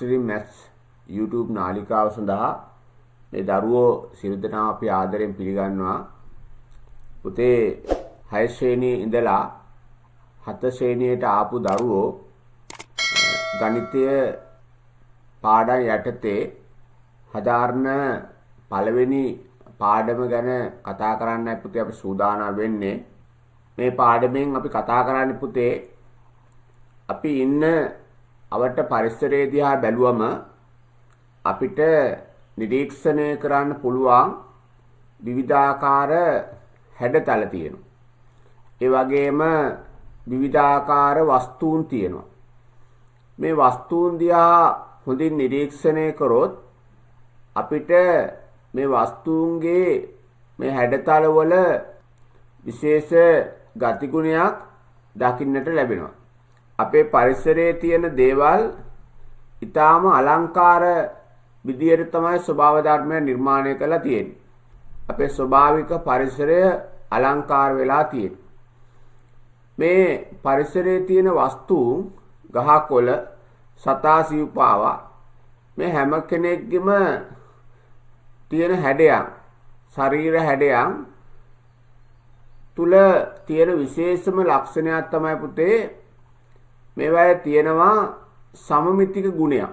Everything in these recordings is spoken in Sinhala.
Mastering Maths YouTube නාලිකාව සඳහා මේ දරුවෝ සියලු දෙනා අපි ආදරෙන් පිළිගන්නවා. පුතේ 6 ශ්‍රේණියේ ඉඳලා 7 ශ්‍රේණියට ආපු දරුවෝ ගණිතය පාඩම් යටතේ හදාරන පළවෙනි පාඩම ගැන කතා කරන්නයි පුතේ අපි සූදානම් වෙන්නේ. මේ පාඩමෙන් අපි කතා කරන්නේ පුතේ අපි ඉන්න අවට පරිසරයේ දිහා බැලුවම අපිට නිරීක්ෂණය කරන්න පුළුවන් විවිධාකාර හැඩතල තියෙනවා. ඒ වගේම විවිධාකාර වස්තුන් තියෙනවා. මේ වස්තුන් දිහා හොඳින් නිරීක්ෂණය කරොත් අපිට මේ වස්තුන්ගේ මේ හැඩතල වල විශේෂ ගතිගුණයක් දකින්නට ලැබෙනවා. අපේ පරිසරයේ තියෙන දේවල් ඊටාම අලංකාර විදියට තමයි ස්වභාව ධර්මය නිර්මාණය කරලා තියෙන්නේ. අපේ ස්වභාවික පරිසරය අලංකාර වෙලා තියෙන්නේ. මේ පරිසරයේ තියෙන වස්තුන් ගහකොළ සතා සිව්පාවා මේ හැම කෙනෙක්ගෙම තියෙන හැඩයන් ශරීර හැඩයන් තුල තියෙන විශේෂම ලක්ෂණයක් තමයි පුතේ මේවායේ තියෙනවා සමමිතික ගුණයක්.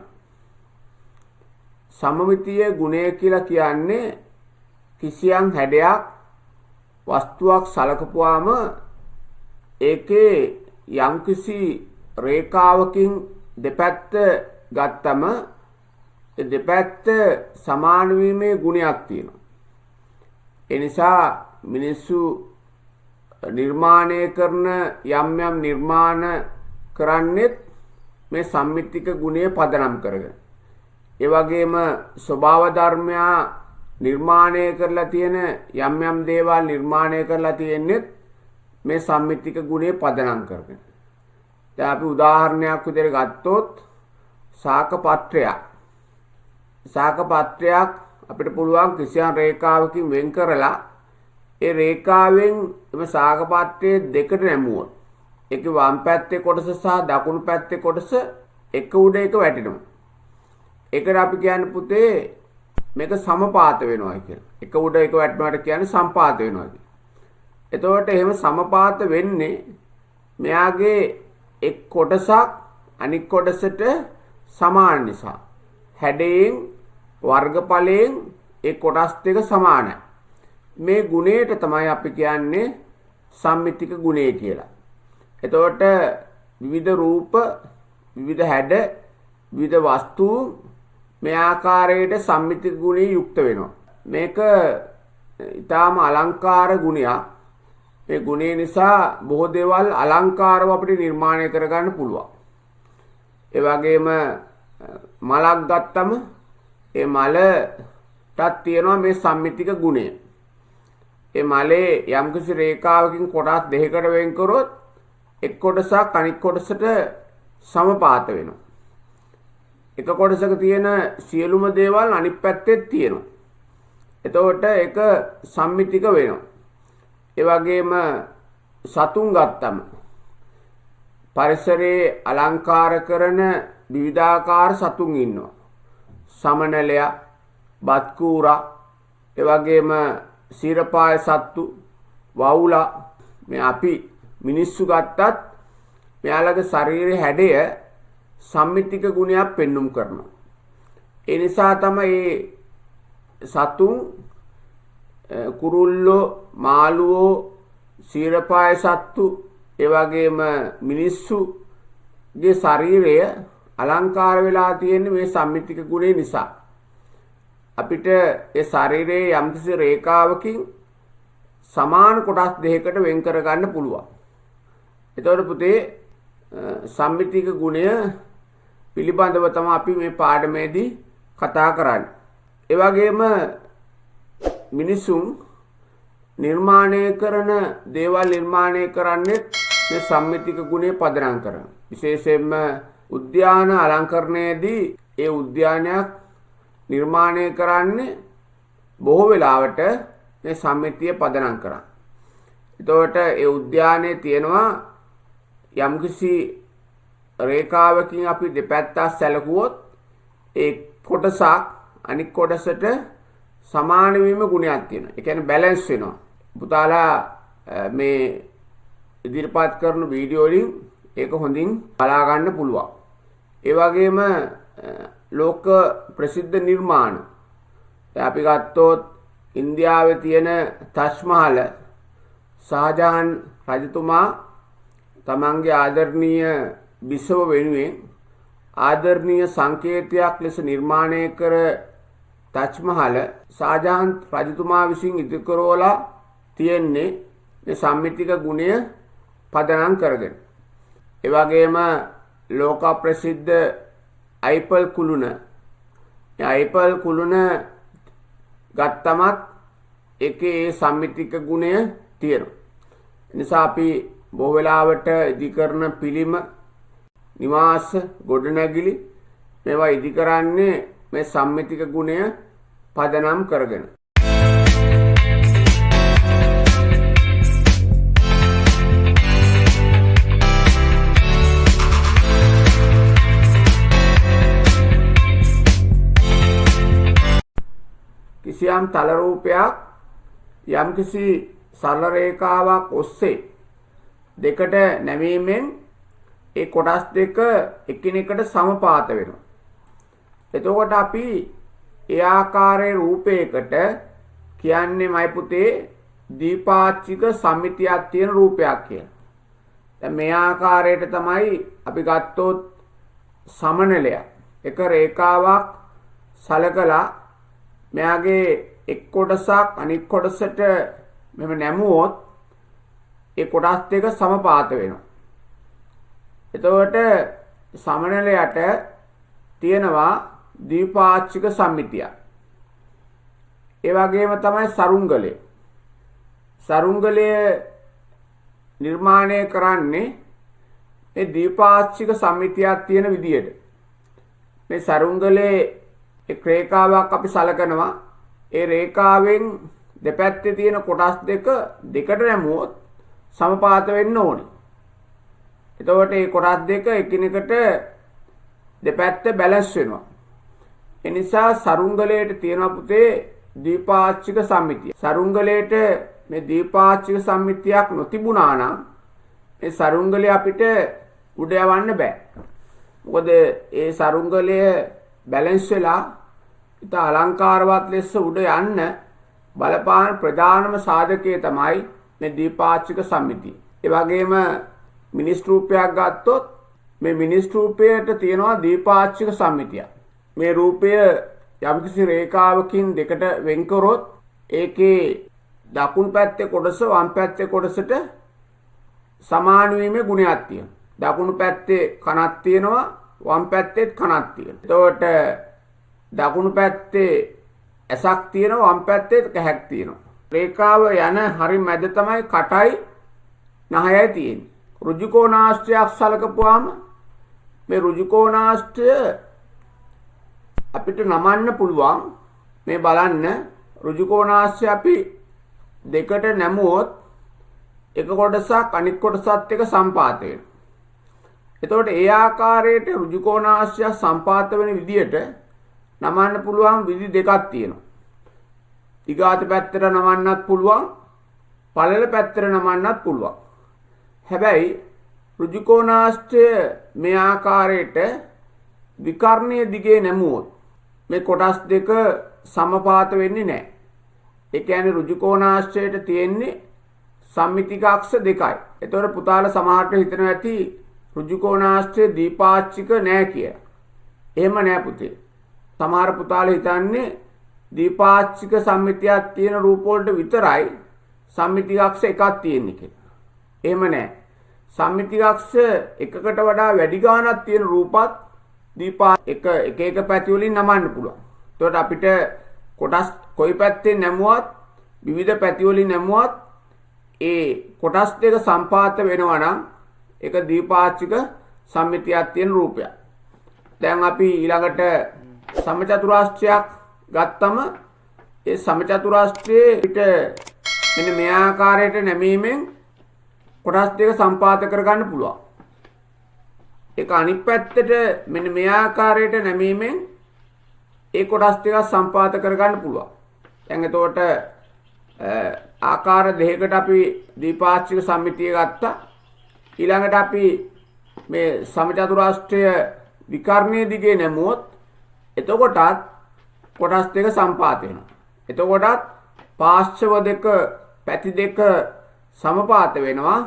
සමමිතිය ගුණය කියලා කියන්නේ කිසියම් හැඩයක් වස්තුවක් සලකපුවාම ඒකේ යම්කිසි රේඛාවකින් දෙපැත්ත ගත්තම ඒ දෙපැත්ත සමාන වීමේ ගුණයක් තියෙනවා. ඒ නිසා මිනිස්සු නිර්මාණය කරන යම් නිර්මාණ කරන්නේත් මේ සම්මිතික ගුණය පදනම් කරගෙන. ඒ වගේම ස්වභාව ධර්මයා නිර්මාණය කරලා තියෙන යම් දේවල් නිර්මාණය කරලා තියෙන්නේ මේ සම්මිතික ගුණය පදනම් කරගෙන. දැන් අපි උදාහරණයක් විදිහට ගත්තොත් ශාක පත්‍රයක්. ශාක පත්‍රයක් අපිට පුළුවන් කිසියම් රේඛාවකින් වෙන් කරලා ඒ රේඛාවෙන් මේ ශාක පත්‍රයේ දෙකට නැමුවොත් ඒකේ වම් පැත්තේ කොටස සහ දකුණු පැත්තේ කොටස එක උඩ එක වැටෙනවා. ඒකට අපි කියන්නේ පුතේ මේක සමපාත වෙනවා කියලා. එක උඩ එක වැටෙනවාට කියන්නේ සම්පාත වෙනවා කියලා. එතකොට එහෙම සමපාත වෙන්නේ මෙයාගේ එක් කොටසක් අනිත් කොටසට සමාන නිසා. හැඩයෙන් වර්ගඵලයෙන් ඒ කොටස් දෙක සමානයි. මේ ගුණයට තමයි අපි කියන්නේ සම්මිතික ගුණය කියලා. එතකොට විවිධ රූප, විවිධ හැඩ, විවිධ වස්තු මේ ආකාරයට සම්මිතික ගුණේ යුක්ත වෙනවා. මේක ඊටාම අලංකාර ගුණයක්. මේ ගුණය නිසා බොහෝ දේවල් අලංකාරව අපිට නිර්මාණය කරගන්න පුළුවන්. ඒ වගේම මලක් ගත්තම ඒ මලටත් තියෙනවා මේ සම්මිතික ගුණය. ඒ මලේ යම්කිසි රේඛාවකින් කොටස් දෙකකට වෙන් කරොත් එක් කොටසක් අනිත් කොටසට සමපාත වෙනවා. එක කොටසක තියෙන සියලුම දේවල් අනිත් පැත්තෙත් තියෙනවා. එතකොට ඒක සම්මිතික වෙනවා. ඒ වගේම සතුන් ගත්තම පරිසරයේ අලංකාර කරන විවිධාකාර සතුන් ඉන්නවා. සමනලයා, බත්කූරා, ඒ වගේම සීරපාය සත්තු, වවුලා මේ අපි මිනිස්සු ගත්තත් මෙයාලගේ ශරීරයේ හැඩය සම්මිතික ගුණයක් පෙන්눔 කරනවා. ඒ නිසා තමයි සතුන් කුරුල්ලෝ, මාළුවෝ, සීරපාය සත්තු ඒ වගේම මිනිස්සුගේ ශරීරය අලංකාර වෙලා තියෙන්නේ මේ සම්මිතික ගුණය නිසා. අපිට ඒ ශරීරයේ යම්කිසි රේඛාවකින් සමාන කොටස් දෙකකට වෙන් කර ගන්න පුළුවන්. එතකොට පුතේ සම්මිතික ගුණය පිළිබඳව තමයි අපි මේ පාඩමේදී කතා කරන්නේ. ඒ වගේම මිනිසුන් නිර්මාණය කරන දේවල් නිර්මාණය කරන්නේ මේ සම්මිතික ගුණය පදනම් කරගෙන. විශේෂයෙන්ම උද්‍යාන අලංකරණයේදී ඒ උද්‍යානයක් නිර්මාණය කරන්නේ බොහෝ වෙලාවට මේ සම්මිතිය පදනම් කරා. එතකොට ඒ උද්‍යානයේ තියෙනවා යම්කිසි රේඛාවකින් අපි දෙපැත්තක් සැලකුවොත් ඒ කොටසක් අනික් කොටසට සමාන වීම ගුණයක් තියෙනවා. ඒ කියන්නේ බැලන්ස් වෙනවා. පුතාලා මේ ඉදිරිපත් කරන වීඩියෝ වලින් ඒක හොඳින් බලා ගන්න පුළුවන්. ඒ වගේම ලෝක ප්‍රසිද්ධ නිර්මාණ අපි ගත්තොත් ඉන්දියාවේ තියෙන තාජ් මහල් ශාහජහන් රජතුමා තමන්ගේ ආදරණීය බිසව වෙනුවෙන් ආදරණීය සංකේතයක් ලෙස නිර්මාණය කර තාජ් මහල් ශාහජහන් රජතුමා විසින් ඉදිරි කරවලා තියෙන්නේ මේ සම්මිතික ගුණය පදනම් කරගෙන. ඒ වගේම ලෝක ප්‍රසිද්ධ අයිෆල් කුලුණ. මේ අයිෆල් කුලුණ ගත්තමත් ඒකේ සම්මිතික ගුණය තියෙනවා. නිසා අපි බොහෝ වෙලාවට ඉදි කරන පිළිම නිවාස ගොඩනැගිලි මේවා ඉදි කරන්නේ මේ සම්මිතික ගුණය පදනම් කරගෙන. කිසියම් තල රූපයක් යම්කිසි සරල රේඛාවක් ඔස්සේ දෙකට නැමීමෙන් ඒ කොටස් දෙක එකිනෙකට සමපාත වෙනවා. එතකොට අපි ඒ ආකාරයේ රූපයකට කියන්නේ මයි පුතේ දීපාච්චික සම්මිතියක් තියෙන රූපයක් කියලා. දැන් මේ ආකාරයට තමයි අපි ගත්තොත් සමනලය එක රේඛාවක් සලකලා මෙයාගේ එක් කොටසක් අනිත් කොටසට මෙහෙම නැමුවොත් ඒ කොටස් දෙක සමපාත වෙනවා. එතකොට සමනලයට තියෙනවා දීපාච්චික සම්මිතිය. ඒ වගේම තමයි සරුංගලය. සරුංගලය නිර්මාණය කරන්නේ මේ දීපාච්චික සම්මිතියක් තියෙන විදියට. මේ සරුංගලයේ එක් රේඛාවක් අපි සලකනවා. ඒ රේඛාවෙන් දෙපැත්තේ තියෙන කොටස් දෙක දෙකට නැමුවොත් සමපාත වෙන්න ඕනේ. එතකොට මේ කොටස් දෙක එකිනෙකට දෙපැත්ත බැලන්ස් වෙනවා. ඒ නිසා සරුංගලයට තියෙන පුතේ දීපාච්චික සම්මිතිය. සරුංගලයට මේ දීපාච්චික සම්මිතියක් නොතිබුණා නම් මේ සරුංගලය අපිට උඩ යවන්න බෑ. මොකද ඒ සරුංගලය බැලන්ස් වෙලා ඉත අලංකාරවත් ලෙස උඩ යන්න බලපාන ප්‍රධානම සාධකය තමයි මේ දීපාච්චික සම්මිතිය. ඒ වගේම මිනිස් රූපයක් ගත්තොත් මේ මිනිස් රූපයට තියෙනවා දීපාච්චික සම්මිතිය. මේ රූපය යම්කිසි රේඛාවකින් දෙකට වෙන් කරොත් ඒකේ දකුණු පැත්තේ කොටස වම් පැත්තේ කොටසට සමාන වීමේ ගුණයක් තියෙනවා. දකුණු පැත්තේ කණක් තියෙනවා වම් පැත්තේත් කණක් තියෙනවා. එතකොට දකුණු පැත්තේ ඇසක් තියෙනවා වම් පැත්තේ කැහැක් තියෙනවා. රේඛාව යන හරි මැද තමයි කටයි නහයයි තියෙන්නේ. ඍජුකෝණාශ්‍රයක් සලකපුවාම මේ ඍජුකෝණාශ්‍රය අපිට නමන්න පුළුවන්. මේ බලන්න ඍජුකෝණාශ්‍රය අපි දෙකට නැමුවොත් එක කොටසක් අනිත් කොටසත් එක්ක සම්පාත වෙනවා. එතකොට ඒ ආකාරයට ඍජුකෝණාශ්‍රය සම්පාත වෙන විදියට නමන්න පුළුවන් විදි දෙකක් තියෙනවා. ඊගාත පැත්තට නමන්නත් පුළුවන්, පළල පැත්තට නමන්නත් පුළුවන්. හැබැයි ඍජුකෝණාශ්‍රය මේ ආකාරයට විකර්ණීය දිගේ නැමුවොත් මේ කොටස් දෙක සමපාත වෙන්නේ නැහැ. ඒ කියන්නේ ඍජුකෝණාශ්‍රයට තියෙන්නේ සම්මිතික අක්ෂ දෙකයි. එතකොට පුතාලා සමහරට හිතනවා ඇති ඍජුකෝණාශ්‍රය දීපාච්චික නෑ කියලා. එහෙම නෑ පුතේ. සමහර පුතාලා හිතන්නේ දීපාච්චික සම්මිතියක් තියෙන රූප වලට විතරයි සම්මිතික අක්ෂ එකක් තියෙන්නේ කියලා. එහෙම නෑ. සම්මිතික අක්ෂ එකකට වඩා වැඩි ගාණක් තියෙන රූපත් දීපා එක පැති වලින් නමන්න පුළුවන්. එතකොට අපිට කොටස් කොයි පැත්තෙන් නැමුවත් විවිධ පැති වලින් නැමුවත් ඒ කොටස් දෙක සම්පාත වෙනවා නම් ඒක දීපාච්චික සම්මිතියක් තියෙන රූපයක්. දැන් අපි ඊළඟට සමචතුරාස්‍රයක් ගත්තම ඒ සමචතුරාස්‍රයේ පිට මෙන්න මේ ආකාරයට නැමීමෙන් කොටස් දෙක සම්පාත කරගන්න පුළුවන්. ඒක අනිත් පැත්තට මෙන්න මේ ආකාරයට නැමීමෙන් ඒ කොටස් ටික සම්පාත කරගන්න පුළුවන්. දැන් එතකොට ආකාර දෙකකට අපි ද්විපාක්ෂික සම්මිතිය ගත්තා. ඊළඟට අපි මේ සමචතුරාස්ත්‍රය විකර්ණයේ දිගේ නැමුවොත් එතකොටත් කොටස් දෙක සම්පාත වෙනවා. එතකොටත් පාර්ශ්ව දෙක පැති දෙක සමපාත වෙනවා.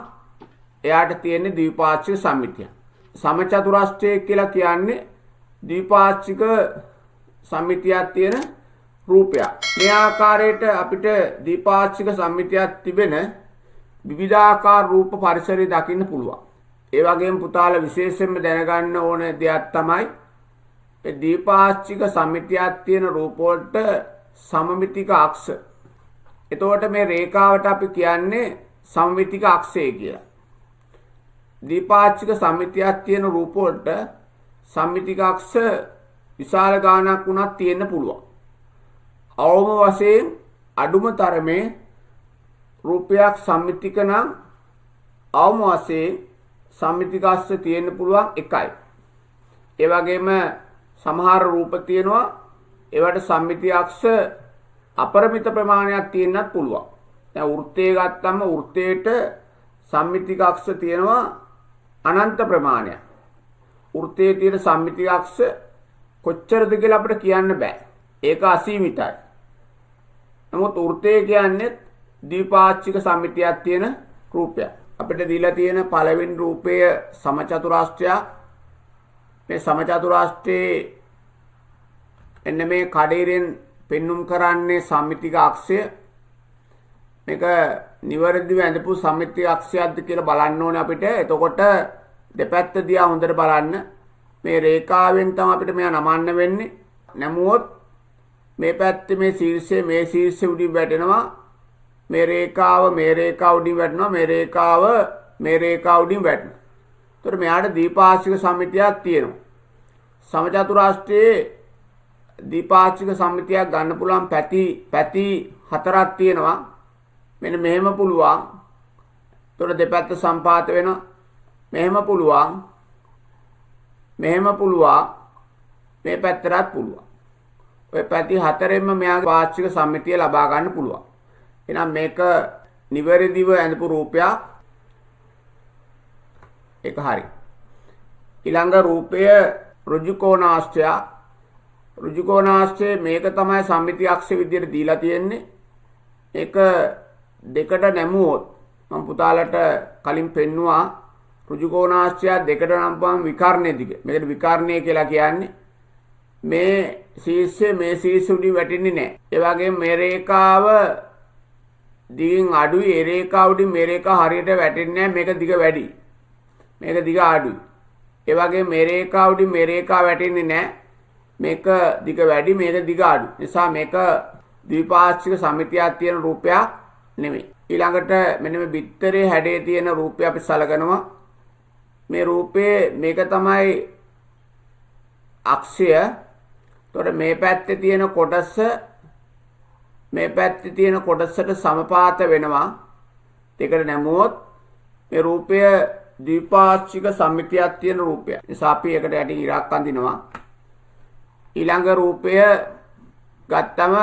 එයාට තියෙන්නේ ද්විපාක්ෂික සම්මිතිය. සමචතුරාස්ත්‍රය කියලා කියන්නේ ද්විපාක්ෂික සම්මිතියක් තියෙන රූපයක්. මේ ආකාරයට අපිට ද්විපාක්ෂික සම්මිතියක් තිබෙන විවිධාකාර රූප පරිසරය දකින්න පුළුවන්. ඒ වගේම පුතාලා විශේෂයෙන්ම දැනගන්න ඕන දෙයක් තමයි මේ ද්විපාක්ෂික සම්මිතියක් තියෙන රූප වලට සමමිතික අක්ෂ. එතකොට මේ රේඛාවට අපි කියන්නේ සමමිතික අක්ෂය කියලා. ද්විපාක්ෂික සම්මිතියක් තියෙන රූප වලට සම්මිතික අක්ෂ විශාල ගාණක් වුණත් තියෙන්න පුළුවන්. අවම වශයෙන් අඩුම තරමේ රූපයක් සම්මිතික නම් අවම වශයෙන් සම්මිතික අක්ෂ තියෙන්න පුළුවන් එකයි. ඒ වගේම සමහර රූප තියෙනවා ඒවට සම්මිතික අක්ෂ අපරිමිත ප්‍රමාණයක් තියෙන්නත් පුළුවන්. දැන් වෘත්තය ගත්තම වෘත්තයට සම්මිතික අක්ෂ තියෙනවා අනන්ත ප්‍රමාණයක්. වෘත්තයේ තියෙන සම්මිතික අක්ෂ කොච්චරද කියලා අපිට කියන්න බෑ. ඒක අසීමිතයි. නමුත් වෘත්තය කියන්නේ ද්විපාක්ෂික සම්මිතියක් තියෙන රූපයක්. අපිට දීලා තියෙන පළවෙනි රූපය සමචතුරාස්ත්‍රයක්. මේ සමචතුරාස්ත්‍රයේ එන්න මේ කඩේරෙන් පෙන්눔 කරන්නේ සම්මිතික අක්ෂය. මේක නිවැරදිව ඇඳපු සම්මිතික අක්ෂයක්ද කියලා බලන්න ඕනේ අපිට. එතකොට දෙපැත්ත දිහා හොඳට බලන්න. මේ රේඛාවෙන් තමයි අපිට මෙයා නමන්න වෙන්නේ. නැමුවොත් මේ පැත්තේ මේ ශීර්ෂය උඩින් වැටෙනවා. මේ රේඛාව උඩින් වැටෙනවා. මේ රේඛාව උඩින් වැටෙනවා. ඒතර මෙයාට ද්විපාක්ෂික සම්මිතියක් තියෙනවා. සමචතුරාස්ත්‍රයේ ද්විපාක්ෂික සම්මිතියක් ගන්න පුළුවන් පැති හතරක් තියෙනවා. මෙන්න මෙහෙම පුළුවන්. ඒතර දෙපැත්ත සම්පාත වෙනවා. මෙහෙම පුළුවන්. මේ පැත්තටත් පුළුවන්. ඔය පැති හතරෙන්ම මෙයාගේ පාක්ෂික සම්මිතිය ලබා ගන්න පුළුවන්. එහෙනම් මේක නිවැරදිව ඇඳපු රූපයක්. ඒක හරි. ඊළඟ රූපය ඍජුකෝණාශ්‍රය. ඍජුකෝණාශ්‍රය මේක තමයි සම්මිතිය අක්ෂ විදියට දීලා තියෙන්නේ. ඒක දෙකට නැමුවොත් මම පුතාලට කලින් පෙන්නුවා ඍජුකෝණාශ්‍රය දෙකට නම්පුවම විකර්ණයේ දිග. මේකට විකර්ණය කියලා කියන්නේ මේ ශීර්ෂය උඩින් වැටෙන්නේ නැහැ. ඒ වගේම මේ රේඛාව දිගින් අඩුයි. ඒ රේඛාව උඩින් මේ රේඛාව හරියට වැටෙන්නේ නැහැ. මේක දිග වැඩි. මේක දිග අඩුයි. ඒ වගේම මේ රේඛාව උඩින් මේ රේඛාව වැටෙන්නේ නැහැ. මේක දිග වැඩි. මේක දිග අඩු. නිසා මේක ද්විපාක්ෂික සම්මිතියක් තියෙන රූපයක් නෙමෙයි. ඊළඟට මෙන්න මේ බිත්තරේ හැඩයේ තියෙන රූපය අපි සලකනවා. මේ රූපේ මේක තමයි අක්ෂය. එතකොට මේ පැත්තේ තියෙන කොටස මේ පැත්තේ තියෙන කොටසට සමපාත වෙනවා. දෙකට නැමුවොත් මේ රූපය ද්විපාක්ෂික සම්මිතියක් තියෙන රූපයක්. නිසා අපි එකට යටින් ඉරක් අඳිනවා. ඊළඟ රූපය ගත්තම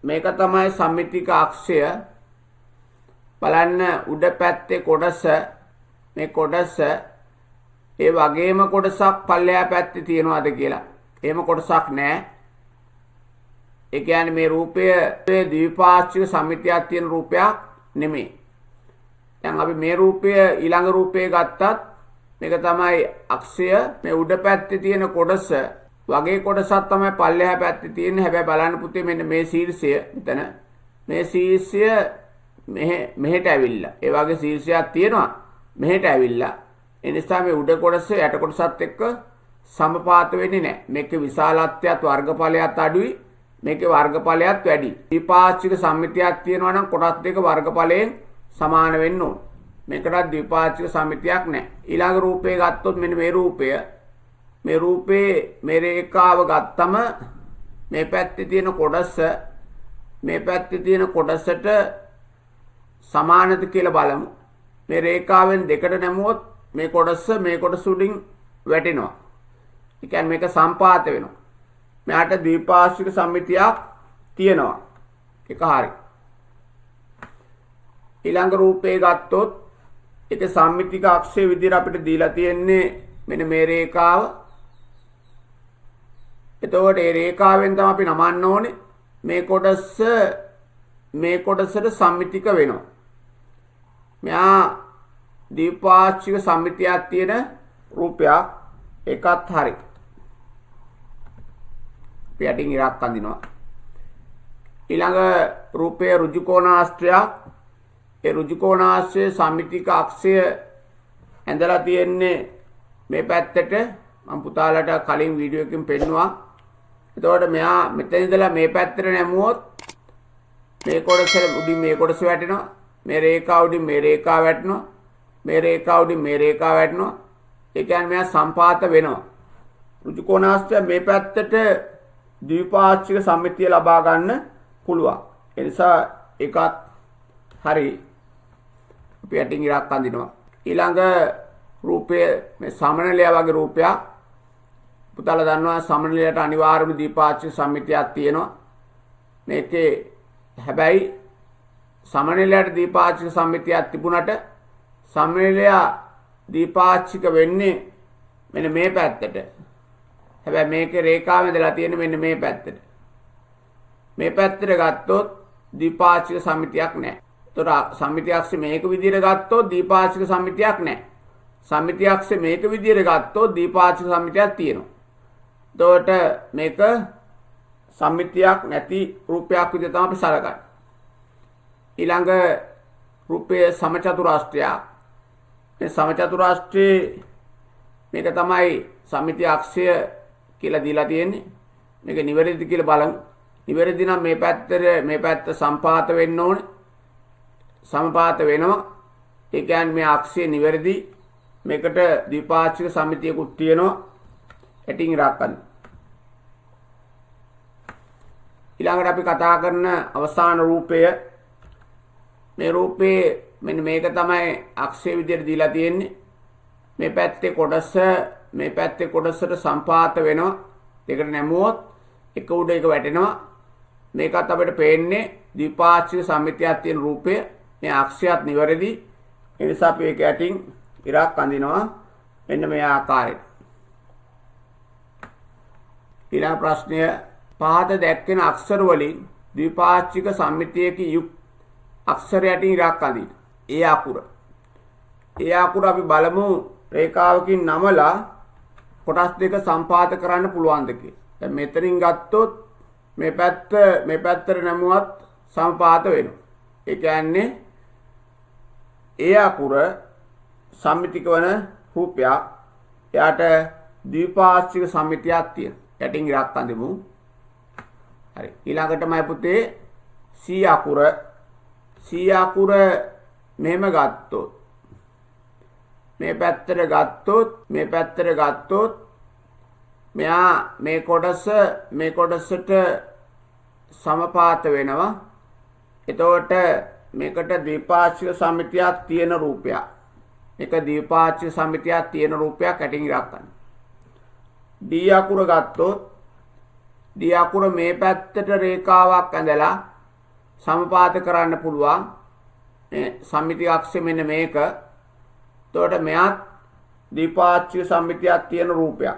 මේක තමයි සම්මිතික අක්ෂය. බලන්න උඩ පැත්තේ කොටස මේ කොටස ඒ වගේම කොටසක් පල්ලෙහා පැත්තේ තියනවාද කියලා. එහෙම කොටසක් නැහැ. ඒ කියන්නේ මේ රූපය ද්විපාක්ෂික සම්මිතියක් තියෙන රූපයක් නෙමෙයි. දැන් අපි මේ රූපය ඊළඟ රූපය ගත්තත් මේක තමයි අක්ෂය. මේ උඩ පැත්තේ තියෙන කොටස වගේ කොටසක් තමයි පල්ලෙහා පැත්තේ තියෙන්නේ. හැබැයි බලන්න පුතේ මෙන්න මේ ශීර්ෂය මෙතන මේ ශීර්ෂය මෙහෙට ඇවිල්ලා. ඒ වගේ ශීර්ෂයක් තියෙනවා මෙහෙට ඇවිල්ලා. ඒ නිසා මේ උඩ කොටස යට කොටසත් එක්ක සමපාත වෙන්නේ නැහැ. මේකේ විශාලත්වයත් වර්ගඵලයත් අඩුයි. මේකේ වර්ගඵලයත් වැඩි. ද්විපාක්ෂික සම්මිතියක් තියෙනවා නම් කොටස් දෙක වර්ගඵලයෙන් සමාන වෙන්න ඕන. මේකට ද්විපාක්ෂික සම්මිතියක් නැහැ. ඊළඟ රූපය ගත්තොත් මෙන්න මේ රූපය. මේ රූපේ මේ රේඛාව ගත්තම මේ පැත්තේ තියෙන කොටස මේ පැත්තේ තියෙන කොටසට සමානද කියලා බලමු. මේ රේඛාවෙන් දෙකට නැමුවොත් මේ කොටස උඩින් වැටෙනවා. ඒ කියන්නේ මේක සම්පාත වෙනවා. මෙයාට ද්විපාර්ශ්වික සම්මිතියක් තියෙනවා. ඒක හරි. ඊළඟ රූපේ ගත්තොත් ඒක සම්මිතික අක්ෂය විදිහට අපිට දීලා තියෙන්නේ මෙන්න මේ රේඛාව. එතකොට මේ රේඛාවෙන් තමයි අපි නමන්න ඕනේ. මේ කොටසට සම්මිතික වෙනවා. මෙයා ද්විපාර්ශ්වික සම්මිතියක් තියෙන රූපයක්. ඒකත් හරි. පිටින් ඉරක් අඳිනවා. ඊළඟ රූපයේ ඍජු කෝණාශ්‍රයක්. ඒ ඍජු කෝණාශ්‍රයේ සම්මිතික අක්ෂය ඇඳලා තියෙන්නේ මේ පැත්තට. මම පුතාලට කලින් වීඩියෝ එකකින් පෙන්නුවා. එතකොට මෙයා මෙතන ඉඳලා මේ පැත්තට නැමුවොත් මේ කොටස උඩින් මේ කොටස වැටෙනවා. මේ රේඛාව උඩින් මේ රේඛාව වැටෙනවා. මේ රේඛාව උඩින් මේ රේඛාව වැටෙනවා. ඒ කියන්නේ මෙයා සම්පාත වෙනවා. ඍජු කෝණාශ්‍රය මේ පැත්තට ද්විපාර්ශ්වික සම්මිතිය ලබා ගන්න පුළුවන්. ඒ නිසා ඒකත් හරි. අපි යටින් ඉරක් අඳිනවා. ඊළඟ රූපය මේ සමනලය වගේ රූපයක්. පුතාලා දන්නවා සමනලයට අනිවාර්යම ද්විපාර්ශ්වික සම්මිතියක් තියෙනවා. මේකේ හැබැයි සමනලයට ද්විපාර්ශ්වික සම්මිතියක් තිබුණට සමනලය ද්විපාර්ශ්වික වෙන්නේ මෙන්න මේ පැත්තට. හැබැයි මේකේ රේඛාව ඇදලා තියෙන්නේ මෙන්න මේ පැත්තට. මේ පැත්තට ගත්තොත් ද්විපාර්ශ්වික සම්මිතියක් නැහැ. ඒතර සම්මිතිය අක්ෂය මේක විදිහට ගත්තොත් ද්විපාර්ශ්වික සම්මිතියක් නැහැ. සම්මිතිය අක්ෂය මේක විදිහට ගත්තොත් ද්විපාර්ශ්වික සම්මිතියක් තියෙනවා. එතකොට මේක සම්මිතියක් නැති රූපයක් විදිහට තමයි අපි සලකන්නේ. ඊළඟ රූපයේ සමචතුරාස්ත්‍රයක්. මේ සමචතුරාස්ත්‍රයේ මේක තමයි සම්මිතිය අක්ෂය කියලා දීලා තියෙන්නේ. මේක නිවැරදිද කියලා බලමු. නිවැරදි නම් මේ පැත්ත සම්පාත වෙන්න ඕනේ. සමපාත වෙනවා. ඒ කියන්නේ මේ අක්ෂය නිවැරදි. මේකට ද්විපාර්ශ්වික සම්මිතියකුත් තියෙනවා. ඇටින් ඉරක්කන්න. ඊළඟට අපි කතා කරන අවසාන රූපය මේ රූපේ මෙන්න මේක තමයි අක්ෂය විදිහට දීලා තියෙන්නේ. මේ පැත්තේ කොටසට සම්පාත වෙනවා. දෙකට නැමුවොත් එක උඩ එක වැටෙනවා. මේකත් අපිට පේන්නේ ද්විපාර්ශ්වික සම්මිතියක් තියෙන රූපය. මේ අක්ෂයත් නිවැරදි. ඒ නිසා අපි ඒක යටින් ඉරක් අඳිනවා. මෙන්න මේ ආකාරයට. ඊළඟ ප්‍රශ්නය පහත දැක්වෙන අක්ෂර වලින් ද්විපාර්ශ්වික සම්මිතියක යුක්ත අක්ෂර යටින් ඉරක් අඳින්න. ඒ අකුර අපි බලමු රේඛාවකින් නමලා කොටස් දෙක සම්පාත කරන්න පුළුවන්ද කියලා. දැන් මෙතනින් ගත්තොත් මේ පැත්තට නැමුවත් සම්පාත වෙනවා. ඒ කියන්නේ ඒ අකුර සම්මිතික වන රූපයක්. එයාට ද්විපාර්ශ්වික සම්මිතියක් තියෙනවා. යටින් ඉරක් අඳිමු. හරි. ඊළඟටමයි පුතේ C අකුර මෙහෙම ගත්තොත් මේ පැත්තට ගත්තොත් මෙයා මේ කොටසට සමපාත වෙනවා. එතකොට මේකට ද්විපාර්ශ්වික සම්මිතියක් තියෙන රූපයක්. මේක ද්විපාර්ශ්වික සම්මිතියක් තියෙන රූපයක් ඇටින් ඉරක් ගන්න. D අකුර ගත්තොත් D අකුර මේ පැත්තට රේඛාවක් ඇඳලා සමපාත කරන්න පුළුවන්. මේ සම්මිතිය අක්ෂය මෙන්න මේක. එතකොට මෙයත් ද්විපාර්ශ්වික සම්මිතියක් තියෙන රූපයක්.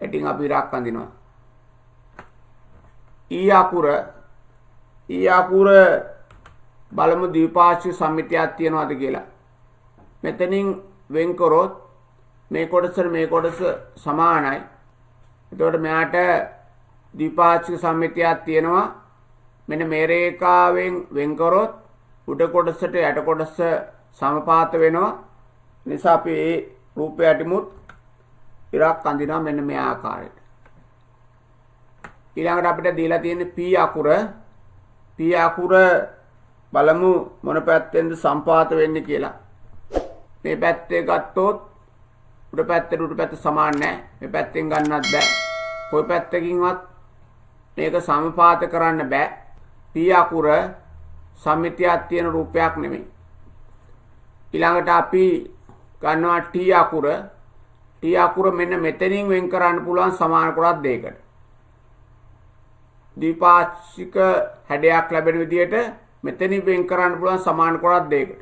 ඇටින් අපි ඉරක් අඳිනවා. E අකුර බලමු ද්විපාර්ශ්වික සම්මිතියක් තියනවාද කියලා. මෙතනින් වෙන් කරොත් මේ කොටස සමානයි. එතකොට මෙයාට ද්විපාර්ශ්වික සම්මිතියක් තියෙනවා. මෙන්න මේ රේඛාවෙන් වෙන් කරොත් උඩ කොටසට යට කොටස සමපාත වෙනවා. නිසා අපි මේ රූපය යටිමුත් ඉරක් අඳිනවා මෙන්න මේ ආකාරයට. ඊළඟට අපිට දීලා තියෙන්නේ P අකුර බලමු මොන පැත්තෙන්ද සම්පාත වෙන්නේ කියලා. මේ පැත්තේ ගත්තොත් උඩ පැත්ත සමාන නැහැ. මේ පැත්තෙන් ගන්නත් බෑ. කොයි පැත්තකින්වත් මේක සමපාත කරන්න බෑ. P අකුර සම්මිතියක් තියෙන රූපයක් නෙමෙයි. ඊළඟට අපි ගන්නවා T අකුර. T අකුර මෙන්න මෙතනින් වෙන් කරන්න පුළුවන් සමාන කොටස් දෙකකට. ද්විපාර්ශ්වික හැඩයක් ලැබෙන විදිහට මෙතනින් වෙන් කරන්න පුළුවන් සමාන කොටස් දෙකකට.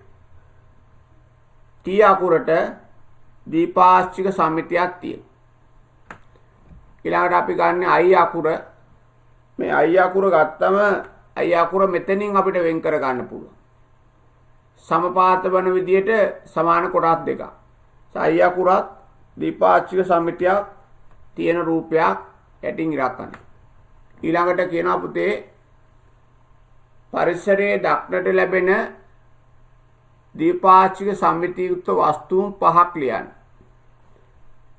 T අකුරට ද්විපාර්ශ්වික සම්මිතියක් තියෙනවා. ඊළඟට අපි ගන්න I අකුර. මේ I අකුර ගත්තම I අකුර මෙතනින් අපිට වෙන් කර ගන්න පුළුවන්. සමපාත වන විදිහට සමාන කොටස් දෙකක්. I අකුරත් ද්විපාර්ශ්වික සම්මිතියක් තියෙන රූපයක් යටින් ඉරක්කන. ඊළඟට කියනවා පුතේ පරිසරයේ දක්නට ලැබෙන ද්විපාර්ශ්වික සම්මිතියුක්ත වස්තුන් පහක් ලියන්න.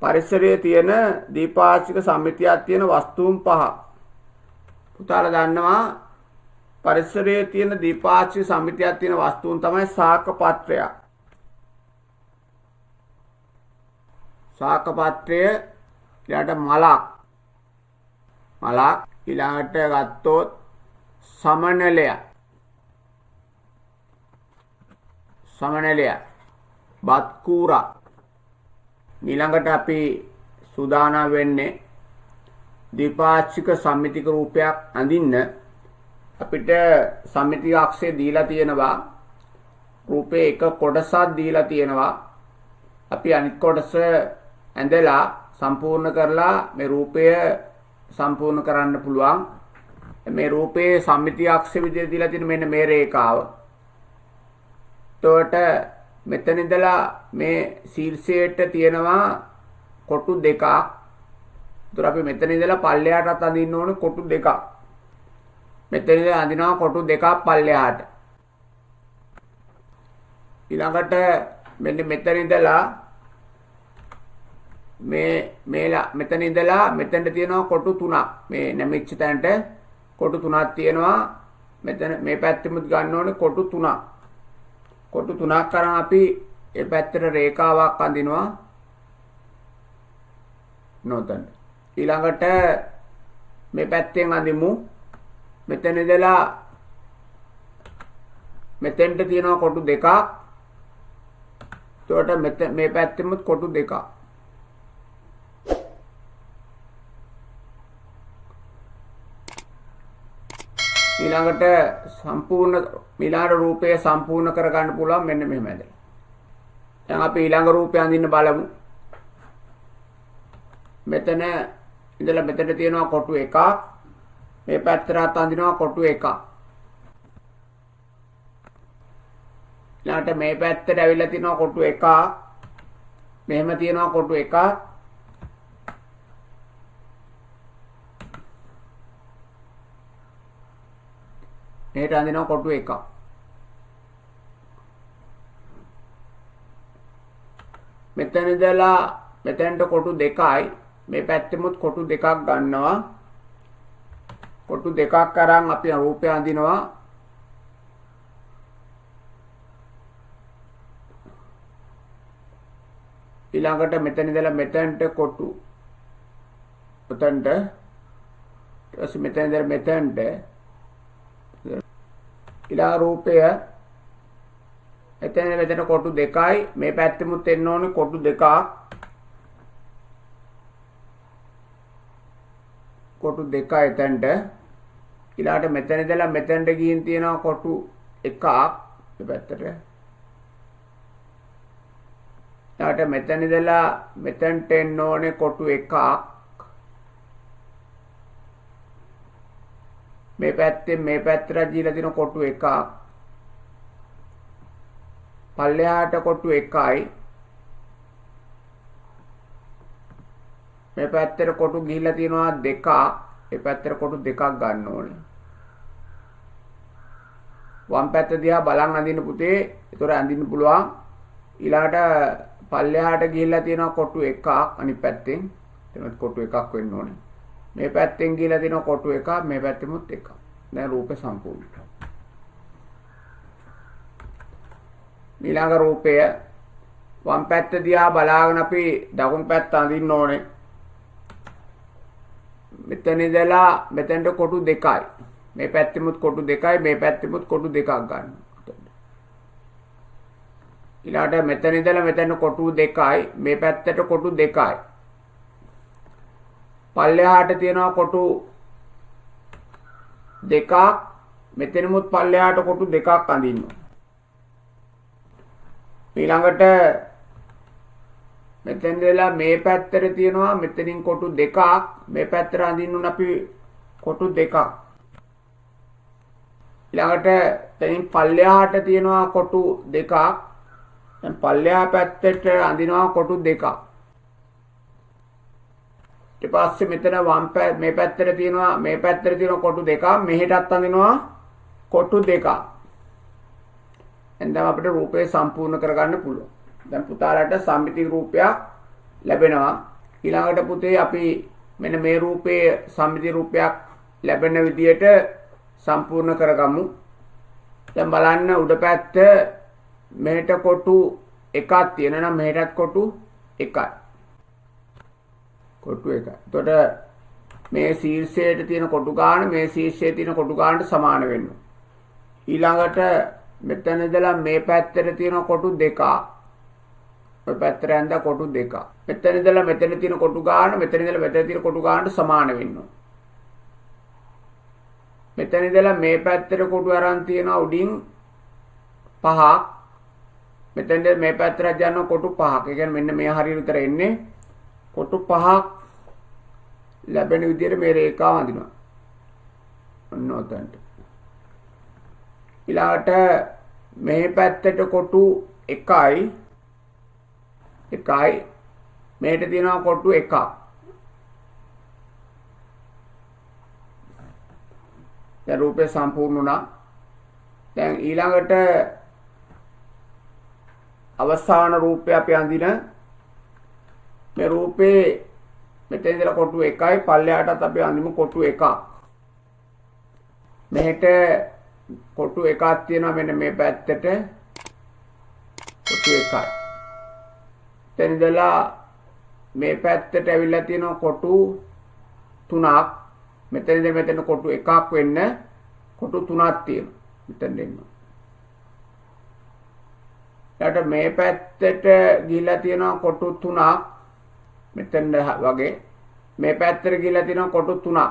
පරිසරයේ තියෙන ද්විපාර්ශ්වික සම්මිතියක් තියෙන වස්තුන් පහ. පුතාලා දන්නවා පරිසරයේ තියෙන ද්විපාර්ශ්වික සම්මිතියක් තියෙන වස්තුන් තමයි ශාක පත්‍රය. ශාක පත්‍රය ඊළඟට මලක්. ඊළඟට ගත්තොත් සමනලය. බත් කූරා. ඊළඟට අපි සූදානම් වෙන්නේ ද්විපාර්ශ්වික සම්මිතික රූපයක් අඳින්න. අපිට සම්මිතික අක්ෂය දීලා තියෙනවා. රූපේ එක කොටසක් දීලා තියෙනවා. අපි අනිත් කොටස ඇඳලා සම්පූර්ණ කරලා මේ රූපය සම්පූර්ණ කරන්න පුළුවන්. මේ රූපයේ සම්මිතික අක්ෂය විදිහට දීලා තියෙන මෙන්න මේ රේඛාව. එතකොට මෙතන ඉඳලා මේ ශීර්ෂයට තියෙනවා කොටු දෙකක්. ඒතර අපි මෙතන ඉඳලා පල්ලෙහාටත් අඳින්න ඕනේ කොටු දෙකක්. මෙතන ඉඳලා අඳිනවා කොටු දෙකක් පල්ලෙහාට. ඊළඟට මෙන්න මෙතන ඉඳලා මෙතන ඉඳලා මෙතනට තියෙනවා කොටු තුනක්. මේ නැමිච්ච තැනට කොටු තුනක් තියෙනවා. මෙතන මේ පැත්තෙමුත් ගන්න ඕනේ කොටු තුනක්. කොටු තුනක් කරන් අපි ඒ පැත්තට රේඛාවක් අඳිනවා. නොතන. ඊළඟට මේ පැත්තෙන් අඳිමු. මෙතන ඉඳලා මෙතෙන්ට තියෙනවා කොටු දෙකක්. එතකොට මේ පැත්තෙමුත් කොටු දෙකක්. ඊළඟට ඊළඟ රූපය සම්පූර්ණ කර ගන්න පුළුවන් මෙන්න මෙහෙම ඇදලා. දැන් අපි ඊළඟ රූපය අඳින්න බලමු. මෙතන ඉඳලා මෙතන තියෙනවා කොටු එකක්. මේ පැත්තට අඳිනවා කොටු එකක්. ඊළඟට මේ පැත්තට ඇවිල්ලා තියෙනවා කොටු එකක්. මෙහෙම තියෙනවා කොටු එකක්. මේට අඳිනවා කොටු එකක්. මෙතන ඉඳලා මෙතනට කොටු දෙකයි. මේ පැත්තෙමුත් කොටු දෙකක් ගන්නවා. කොටු දෙකක් අරන් අපි රූපය අඳිනවා. ඊළඟට මෙතන ඉඳලා මෙතනට කොටු. මෙතනට ඊට මෙතන ඉඳලා මෙතනට ඊළඟ රූපය මෙතන කොටු දෙකයි. මේ පැත්තෙමුත් එන්න ඕනේ කොටු දෙකක්. කොටු දෙක එතනට. ඊළඟට මෙතන ඉඳලා මෙතනට ගිහින් තියෙනවා කොටු එකක් මේ පැත්තට. ඊළඟට මෙතන ඉඳලා මෙතනට එන්න ඕනේ කොටු එකක්. මේ පැත්තෙන් මේ පැත්තට දීලා තියෙන කොටු එකක්. පල්ලෙහාට කොටු එකයි. මේ පැත්තට කොටු ගිහිල්ලා තියෙනවා දෙකක්. මේ පැත්තට කොටු දෙකක් ගන්න ඕනේ. වම් පැත්ත දිහා බලන් අඳින්න පුතේ. ඒතොර අඳින්න පුළුවන්. ඊළඟට පල්ලෙහාට ගිහිල්ලා තියෙනවා කොටු එකක් අනිත් පැත්තෙන්. එතනත් කොටු එකක් වෙන්න ඕනේ. මේ පැත්තෙන් ගිහිල්ලා තියෙනවා කොටු එකක්. මේ පැත්තෙමුත් එකක්. දැන් රූපේ සම්පූර්ණයි. ඊළඟ රූපය වම් පැත්ත දිහා බලාගෙන අපි දකුණු පැත්ත අඳින්න ඕනේ. මෙතන ඉඳලා මෙතනට කොටු දෙකයි. මේ පැත්තෙමුත් කොටු දෙකයි. මේ පැත්තෙමුත් කොටු දෙකක් ගන්න. ඊළඟට මෙතන ඉඳලා මෙතන කොටු දෙකයි මේ පැත්තට කොටු දෙකයි. පල්ලෙහාට තියෙනවා කොටු දෙකක් මෙතනමුත් පල්ලෙහාට කොටු දෙකක් අඳින්න. ඊළඟට මෙතෙන් ඉඳලා මේ පැත්තට තියෙනවා මෙතනින් කොටු දෙකක් මේ පැත්තට අඳින්න උන අපි කොටු දෙකක්. ඊළඟට තනින් පල්ලෙහාට තියෙනවා කොටු දෙකක්. දැන් පල්ලෙහා පැත්තට අඳිනවා කොටු දෙකක්. ඊට පස්සේ මෙතන මේ පැත්තට තියෙනවා මේ පැත්තට තියෙන කොටු දෙකක් මෙහෙටත් අඳිනවා කොටු දෙකක්. එතෙන් අපිට රූපය සම්පූර්ණ කරගන්න පුළුවන්. දැන් පුතාලට සම්මිති රූපයක් ලැබෙනවා. ඊළඟට පුතේ අපි මෙන්න මේ රූපයේ සම්මිති රූපයක් ලැබෙන විදියට සම්පූර්ණ කරගමු. දැන් බලන්න උඩ පැත්ත මෙහෙට කොටු එකක් තියෙනවා නම් මෙහෙටත් කොටු එකයි. කොටු එකයි. එතකොට මේ ශීර්ෂයට තියෙන කොටු ගාන මේ ශීර්ෂයේ තියෙන කොටු ගානට සමාන වෙනවා. ඊළඟට මෙතන ඉඳලා මේ පැත්තට තියෙන කොටු දෙකක්. ඔය පැත්තට ඇඳ කොටු දෙකක්. මෙතන ඉඳලා මෙතන තියෙන කොටු ගාන මෙතන ඉඳලා මෙතන තියෙන කොටු ගානට සමාන වෙනවා. මෙතන ඉඳලා මේ පැත්තට කොටු අරන් තියෙනවා උඩින් 5ක්. මෙතෙන්ද මේ පැත්තට යන කොටු 5ක්. ඒ කියන්නේ මෙන්න මේ හරියට විතර එන්නේ කොටු 5ක් ලැබෙන විදිහට මේ රේඛාව අඳිනවා. ඔන්න ඔතනට. ඊළඟට මේ පැත්තට කොටු 1යි මේට තියෙනවා කොටු 1ක්. දැන් රූපේ සම්පූර්ණ වුණා. දැන් ඊළඟට අවසාන රූපය අපි අඳින මේ රූපේ මෙතන ඉඳලා කොටු 1යි පල්ලෙහාටත් අපි අඳිමු කොටු 1ක්. මෙහෙට කොටු 1ක් තියෙනවා මෙන්න මේ පැත්තට කොටු 1යි. එතන ඉඳලා මේ පැත්තට ඇවිල්ලා තියෙනවා කොටු 3ක්. මෙතන ඉඳලා මෙතන කොටු 1ක් වෙන්න කොටු 3ක් තියෙනවා. මෙතන එන්න. ඊට මේ පැත්තට ගිහිලා තියෙනවා කොටු 3ක්. මෙතන වගේ මේ පැත්තට ගිහිලා තියෙනවා කොටු 3ක්.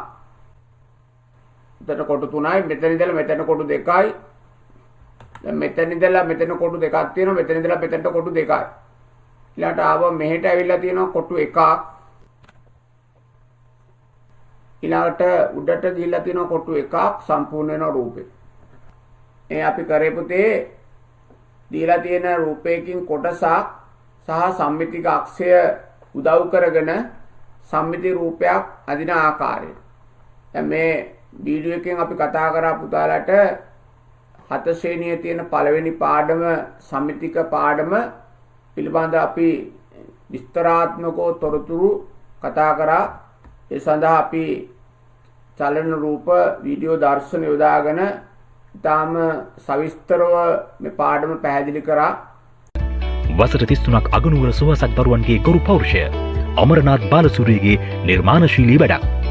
මෙතන කොටු 3යි මෙතන ඉඳලා මෙතන කොටු 2යි. දැන් මෙතන ඉඳලා මෙතන කොටු 2ක් තියෙනවා මෙතන ඉඳලා මෙතනට කොටු 2යි. ඊළඟට ආව මෙහෙට ඇවිල්ලා තියෙනවා කොටු 1ක්. ඊළඟට උඩට ගිහිල්ලා තියෙනවා කොටු 1ක් සම්පූර්ණ වෙන රූපේ. මේ අපි කරේ පුතේ දීලා තියෙන රූපයකින් කොටසක් සහ සම්මිතික අක්ෂය උදව් කරගෙන සම්මිති රූපයක් අදින ආකාරය. දැන් මේ වීඩියෝ එකෙන් අපි කතා කරා පුතාලට 7 ශ්‍රේණියේ තියෙන පළවෙනි පාඩම සම්මිතික පාඩම පිළිබඳ අපි විස්තරාත්මකව තොරතුරු කතා කරා. ඒ සඳහා අපි චලන රූප වීඩියෝ දර්ශන යොදාගෙන ඊටාම සවිස්තරව මේ පාඩම පැහැදිලි කරා. වසර 33ක් අගනුවර සුවසක් දරුවන්ගේ ගුරු පෞරුෂය අමරනාත් බාලසූරියගේ නිර්මාණශීලී වැඩක්.